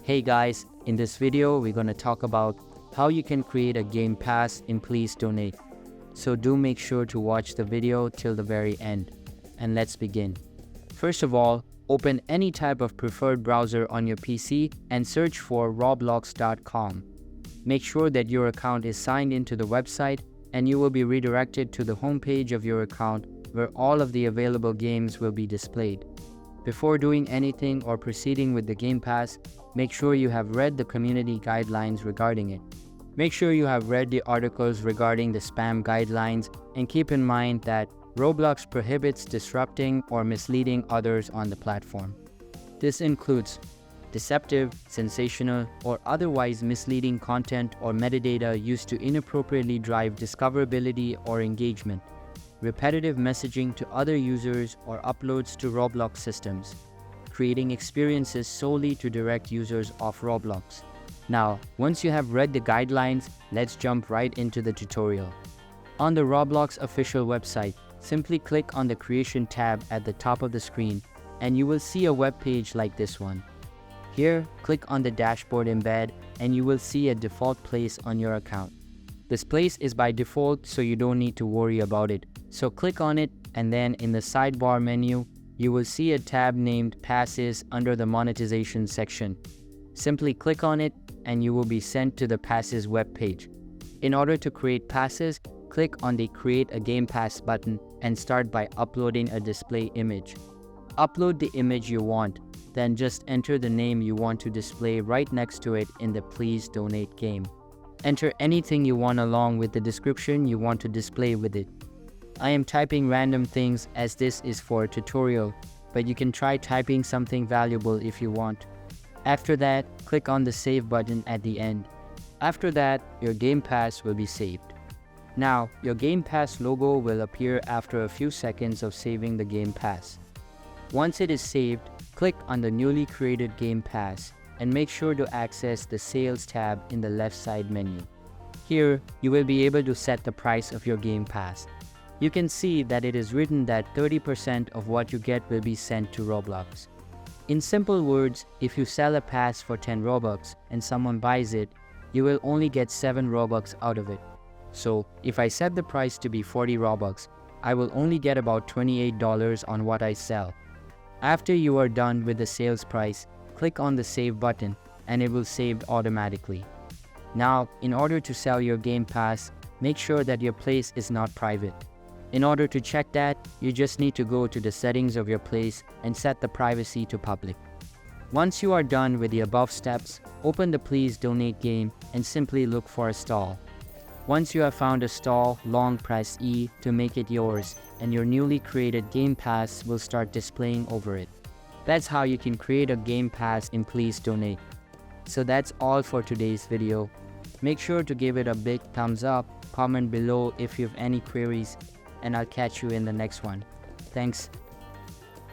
Hey guys, in this video we're going to talk about how you can create a game pass in Please Donate. So do make sure to watch the video till the very end. And let's begin. First of all, open any type of preferred browser on your PC and search for roblox.com. Make sure that your account is signed into the website and you will be redirected to the homepage of your account where all of the available games will be displayed. Before doing anything or proceeding with the Game Pass, make sure you have read the community guidelines regarding it. Make sure you have read the articles regarding the spam guidelines and keep in mind that Roblox prohibits disrupting or misleading others on the platform. This includes deceptive, sensational, or otherwise misleading content or metadata used to inappropriately drive discoverability or engagement, repetitive messaging to other users or uploads to Roblox systems, creating experiences solely to direct users off Roblox. Now, once you have read the guidelines, let's jump right into the tutorial. On the Roblox official website, simply click on the Creation tab at the top of the screen and you will see a web page like this one. Here, click on the dashboard embed and you will see a default place on your account. This place is by default, so you don't need to worry about it. So click on it and then in the sidebar menu, you will see a tab named Passes under the Monetization section. Simply click on it and you will be sent to the Passes web page. In order to create passes, click on the Create a Game Pass button and start by uploading a display image. Upload the image you want, then just enter the name you want to display right next to it in the Please Donate game. Enter anything you want along with the description you want to display with it. I am typing random things as this is for a tutorial, but you can try typing something valuable if you want. After that, click on the Save button at the end. After that, your Game Pass will be saved. Now, your Game Pass logo will appear after a few seconds of saving the Game Pass. Once it is saved, click on the newly created Game Pass and make sure to access the Sales tab in the left side menu. Here, you will be able to set the price of your Game Pass. You can see that it is written that 30% of what you get will be sent to Roblox. In simple words, if you sell a pass for 10 Robux and someone buys it, you will only get 7 Robux out of it. So, if I set the price to be 40 Robux, I will only get about $28 on what I sell. After you are done with the sales price, click on the Save button and it will save automatically. Now, in order to sell your Game Pass, make sure that your place is not private. In order to check that, you just need to go to the settings of your place and set the privacy to public. Once you are done with the above steps, open the Please Donate game and simply look for a stall. Once you have found a stall, long press E to make it yours and your newly created Game Pass will start displaying over it. That's how you can create a Game Pass in Please Donate. So that's all for today's video. Make sure to give it a big thumbs up, comment below if you have any queries, and I'll catch you in the next one. Thanks.